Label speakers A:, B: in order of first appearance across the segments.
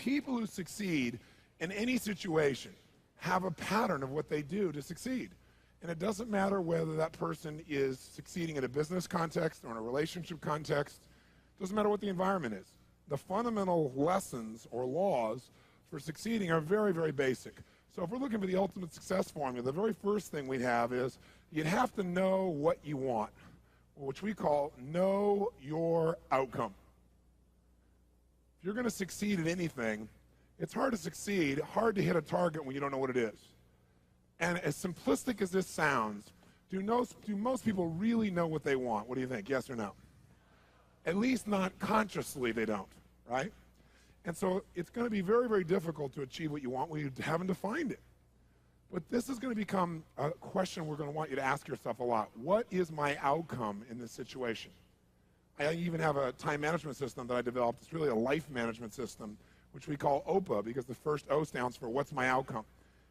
A: people who succeed in any situation have a pattern of what they do to succeed. And it doesn't matter whether that person is succeeding in a business context or in a relationship context. It doesn't matter what the environment is. The fundamental lessons or laws for succeeding are very, very basic. So if we're looking for the ultimate success formula, the very first thing we have is you'd have to know what you want, which we call know your outcome. If you're going to succeed at anything, it's hard to succeed, hard to hit a target when you don't know what it is. And as simplistic as this sounds, do most people really know what they want? What do you think, yes or no? At least not consciously they don't, right? And so it's going to be very, very difficult to achieve what you want when you haven't defined it. But this is going to become a question we're going to want you to ask yourself a lot. What is my outcome in this situation? I even have a time management system that I developed. It's really a life management system, which we call OPA, because the first O stands for what's my outcome.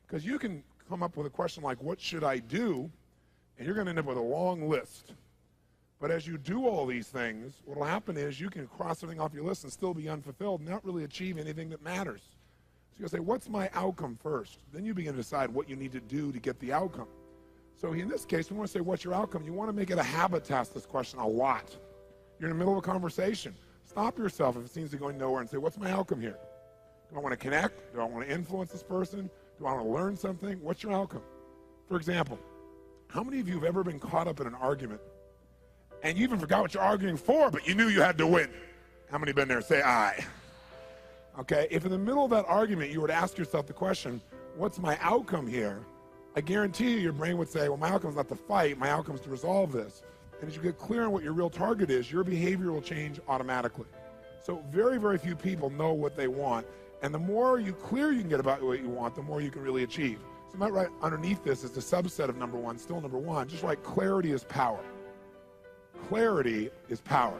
A: Because you can come up with a question like, what should I do? And you're going to end up with a long list. But as you do all these things, what will happen is you can cross something off your list and still be unfulfilled and not really achieve anything that matters. So you'll say, what's my outcome first? Then you begin to decide what you need to do to get the outcome. So in this case, we want to say, what's your outcome? You want to make it a habit to ask this question a lot. You're in the middle of a conversation. Stop yourself if it seems to be going nowhere and say, what's my outcome here? Do I want to connect? Do I want to influence this person? Do I want to learn something? What's your outcome? For example, how many of you have ever been caught up in an argument and you even forgot what you're arguing for, but you knew you had to win? How many been there? Say aye. Okay, if in the middle of that argument you were to ask yourself the question, what's my outcome here? I guarantee you your brain would say, well, my outcome is not to fight, my outcome is to resolve this. And as you get clear on what your real target is, your behavior will change automatically. So very, very few people know what they want. And the more clear you can get about what you want, the more you can really achieve. So right underneath this is the subset of number one, still number one, just like clarity is power. Clarity is power.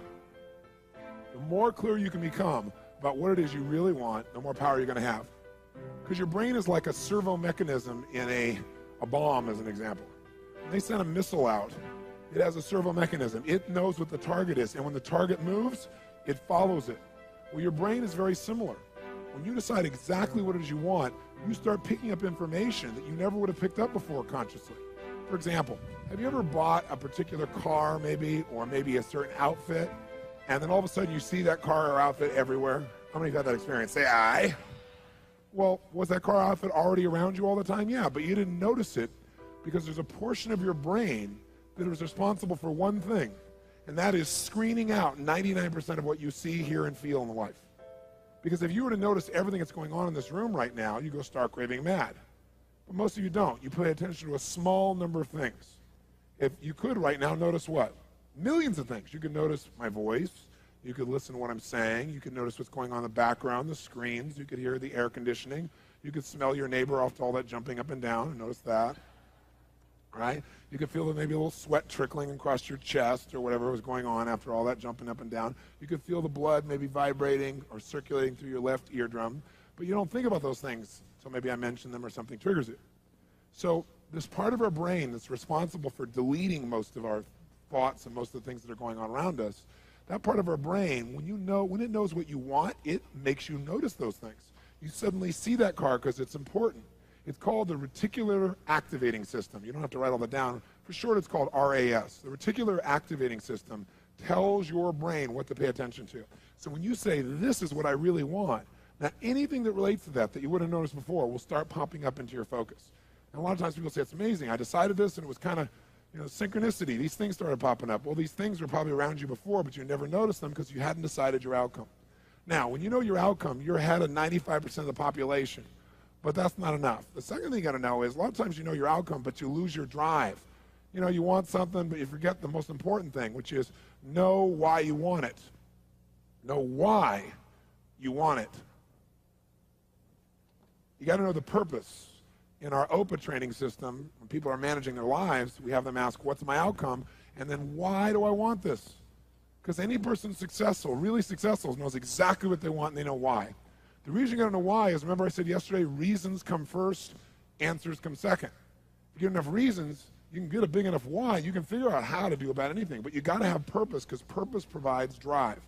A: The more clear you can become about what it is you really want, the more power you're going to have. Because your brain is like a servo mechanism in a bomb, as an example. When they send a missile out, it has a servo mechanism. It knows what the target is. And when the target moves, it follows it. Well, your brain is very similar. When you decide exactly what it is you want, you start picking up information that you never would have picked up before consciously. For example, have you ever bought a particular car maybe, or maybe a certain outfit, and then all of a sudden you see that car or outfit everywhere? How many of you have had that experience? Say aye. Well, was that car outfit already around you all the time? Yeah, but you didn't notice it because there's a portion of your brain that is responsible for one thing, and that is screening out 99% of what you see, hear, and feel in life. Because if you were to notice everything that's going on in this room right now, you go stark raving mad. But most of you don't. You pay attention to a small number of things. If you could right now notice what? Millions of things. You could notice my voice. You could listen to what I'm saying. You could notice what's going on in the background, the screens. You could hear the air conditioning. You could smell your neighbor off to all that jumping up and down and notice that. Right? You could feel maybe a little sweat trickling across your chest or whatever was going on after all that jumping up and down. You could feel the blood maybe vibrating or circulating through your left eardrum, but you don't think about those things, so maybe I mention them or something triggers it. So this part of our brain that's responsible for deleting most of our thoughts and most of the things that are going on around us, that part of our brain, when it knows what you want, it makes you notice those things. You suddenly see that car because it's important. It's called the reticular activating system. You don't have to write all that down. For short, it's called RAS. The reticular activating system tells your brain what to pay attention to. So when you say, this is what I really want, now anything that relates to that you would have noticed before will start popping up into your focus. And a lot of times people say, it's amazing. I decided this and it was kind of synchronicity. These things started popping up. Well, these things were probably around you before, but you never noticed them because you hadn't decided your outcome. Now, when you know your outcome, you're ahead of 95% of the population. But that's not enough. The second thing you got to know is a lot of times you know your outcome, but you lose your drive. You want something, but you forget the most important thing, which is know why you want it. Know why you want it. You got to know the purpose. In our OPA training system, when people are managing their lives, we have them ask, what's my outcome? And then why do I want this? Because any person successful, really successful, knows exactly what they want and they know why. The reason you got to know why is, remember I said yesterday, reasons come first, answers come second. If you get enough reasons, you can get a big enough why, you can figure out how to do about anything, but you got to have purpose because purpose provides drive.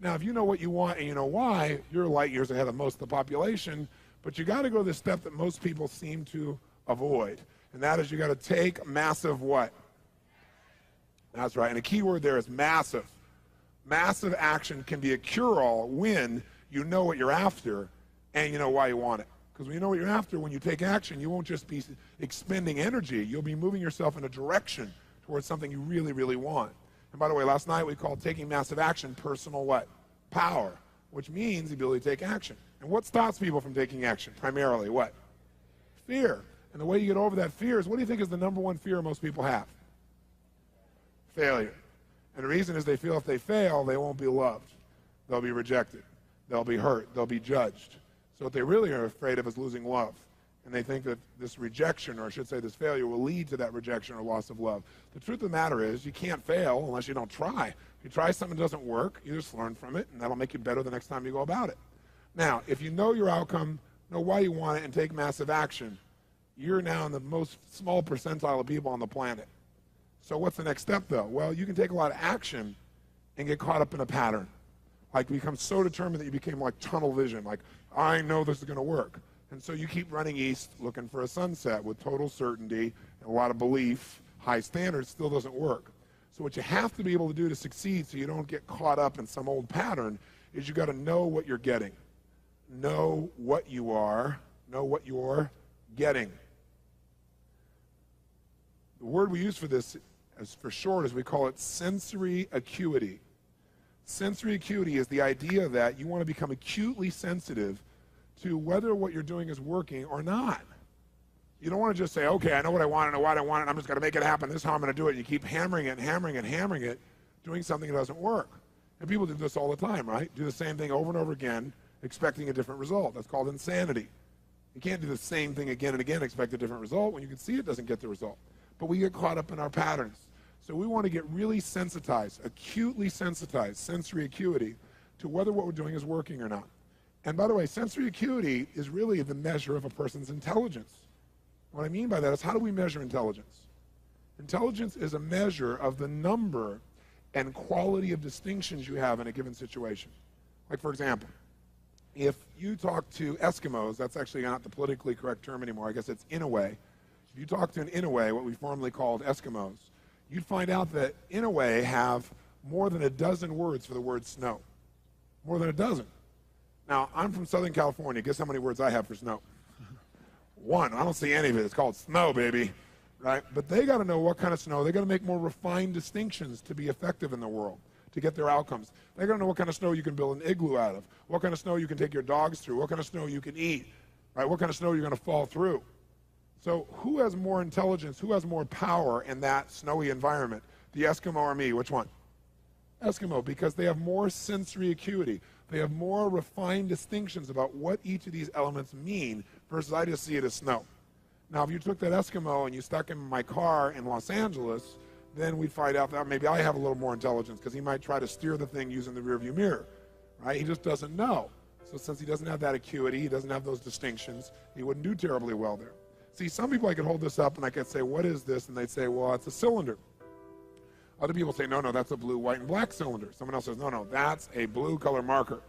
A: Now, if you know what you want and you know why, you're light years ahead of most of the population, but you got to go the step that most people seem to avoid, and that is you got to take massive what? That's right, and the key word there is massive. Massive action can be a cure-all when you know what you're after and you know why you want it. Because when you know what you're after, when you take action, you won't just be expending energy. You'll be moving yourself in a direction towards something you really, really want. And by the way, last night we called taking massive action personal what? Power, which means the ability to take action. And what stops people from taking action? Primarily what? Fear. And the way you get over that fear is, what do you think is the number one fear most people have? Failure. And the reason is they feel if they fail, they won't be loved. They'll be rejected. They'll be hurt. They'll be judged. So what they really are afraid of is losing love. And they think that this rejection, or I should say this failure, will lead to that rejection or loss of love. The truth of the matter is you can't fail unless you don't try. If you try something that doesn't work, you just learn from it, and that'll make you better the next time you go about it. Now, if you know your outcome, know why you want it, and take massive action, you're now in the most small percentile of people on the planet. So what's the next step, though? Well, you can take a lot of action and get caught up in a pattern. Like become so determined that you became like tunnel vision, like, I know this is going to work. And so you keep running east looking for a sunset with total certainty and a lot of belief, high standards, still doesn't work. So what you have to be able to do to succeed so you don't get caught up in some old pattern is you got to know what you're getting. Know what you are, know what you're getting. The word we use for this, as for short, is we call it sensory acuity. Sensory acuity is the idea that you want to become acutely sensitive to whether what you're doing is working or not. You don't want to just say, okay, I know what I want, I know why I want it, I'm just going to make it happen, this is how I'm going to do it. And you keep hammering it and hammering it and hammering it, doing something that doesn't work. And people do this all the time, right? Do the same thing over and over again, expecting a different result. That's called insanity. You can't do the same thing again and again, expect a different result when you can see it doesn't get the result. But we get caught up in our patterns. So we want to get really sensitized, acutely sensitized, sensory acuity, to whether what we're doing is working or not. And by the way, sensory acuity is really the measure of a person's intelligence. What I mean by that is, how do we measure intelligence? Intelligence is a measure of the number and quality of distinctions you have in a given situation. Like, for example, if you talk to Eskimos, that's actually not the politically correct term anymore, I guess it's Inouye. If you talk to an Inouye, what we formerly called Eskimos, you'd find out that Inouye have more than a dozen words for the word snow. More than a dozen. Now, I'm from Southern California. Guess how many words I have for snow? One. I don't see any of it. It's called snow, baby. Right? But they got to know what kind of snow. They got to make more refined distinctions to be effective in the world, to get their outcomes. They got to know what kind of snow you can build an igloo out of, what kind of snow you can take your dogs through, what kind of snow you can eat, right? What kind of snow you're going to fall through. So who has more intelligence, who has more power in that snowy environment? The Eskimo or me? Which one? Eskimo, because they have more sensory acuity. They have more refined distinctions about what each of these elements mean versus I just see it as snow. Now, if you took that Eskimo and you stuck him in my car in Los Angeles, then we'd find out that maybe I have a little more intelligence because he might try to steer the thing using the rearview mirror, right? He just doesn't know. So since he doesn't have that acuity, he doesn't have those distinctions, he wouldn't do terribly well there. See, some people I could hold this up and I could say, what is this? And they'd say, well, it's a cylinder. Other people say, no, that's a blue, white, and black cylinder. Someone else says, no, that's a blue color marker.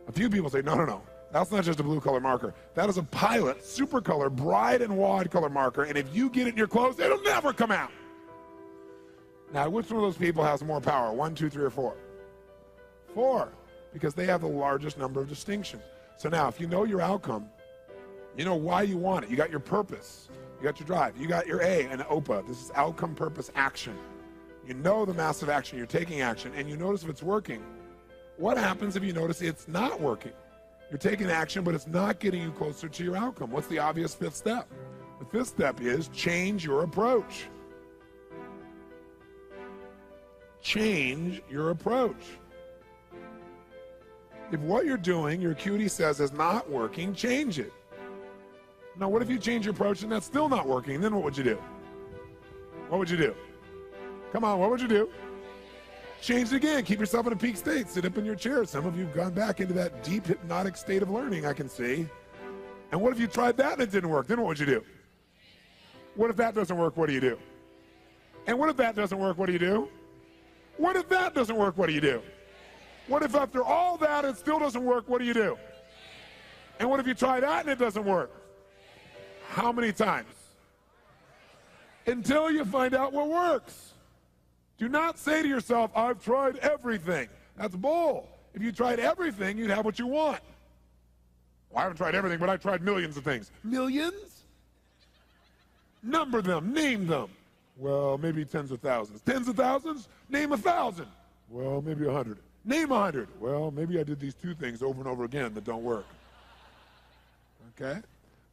A: A few people say, no, that's not just a blue color marker. That is a Pilot super color, bride and wide color marker, and if you get it in your clothes, it'll never come out. Now, which one of those people has more power? 1, 2, 3, or 4? 4, because they have the largest number of distinctions. So now, if you know your outcome, you know why you want it. You got your purpose. You got your drive. You got your A, an OPA. This is outcome, purpose, action. You know the massive action, you're taking action, and you notice if it's working. What happens if you notice it's not working? You're taking action, but it's not getting you closer to your outcome. What's the obvious fifth step? The fifth step is change your approach. Change your approach. If what you're doing, your acuity says is not working, change it. Now, what if you change your approach and that's still not working? Then what would you do? What would you do? Come on, what would you do? Change it again. Keep yourself in a peak state. Sit up in your chair. Some of you have gone back into that deep hypnotic state of learning, I can see. And what if you tried that and it didn't work? Then what would you do? What if that doesn't work? What do you do? And what if that doesn't work? What do you do? What if that doesn't work? What do you do? What if after all that it still doesn't work? What do? And what if you try that and it doesn't work? How many times? Until you find out what works. Do not say to yourself, I've tried everything. That's bull. If you tried everything, you'd have what you want. Well, I haven't tried everything, but I've tried millions of things. Millions? Number them, name them. Well, maybe tens of thousands. Tens of thousands? Name 1,000. Well, maybe 100. Name 100. Well, maybe I did these 2 things over and over again that don't work. Okay?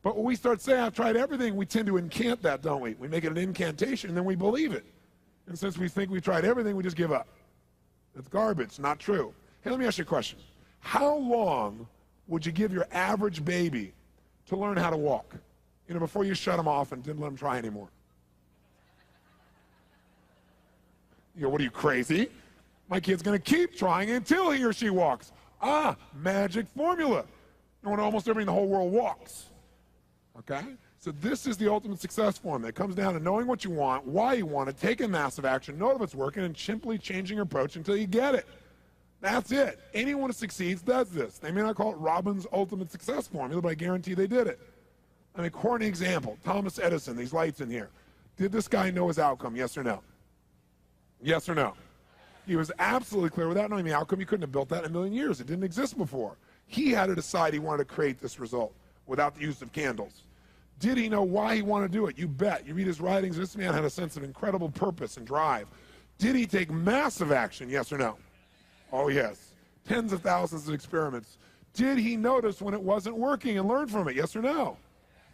A: But when we start saying, I've tried everything, we tend to incant that, don't we? We make it an incantation, and then we believe it. And since we think we've tried everything, we just give up. That's garbage, not true. Hey, let me ask you a question. How long would you give your average baby to learn how to walk? You know, before you shut them off and didn't let them try anymore. You go, what are you, crazy? My kid's going to keep trying until he or she walks. Ah, magic formula. When almost everybody in the whole world walks. Okay? So this is the ultimate success formula. It comes down to knowing what you want, why you want it, taking massive action, know if it's working, and simply changing your approach until you get it. That's it. Anyone who succeeds does this. They may not call it Robbins' ultimate success formula, but I guarantee they did it. I mean, corny example. Thomas Edison, these lights in here. Did this guy know his outcome, yes or no? Yes or no? He was absolutely clear. Without knowing the outcome, he couldn't have built that in a million years. It didn't exist before. He had to decide he wanted to create this result without the use of candles. Did he know why he wanted to do it? You bet. You read his writings, this man had a sense of incredible purpose and drive. Did he take massive action, yes or no? Oh, yes. Tens of thousands of experiments. Did he notice when it wasn't working and learn from it, yes or no?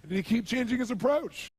A: Did he keep changing his approach?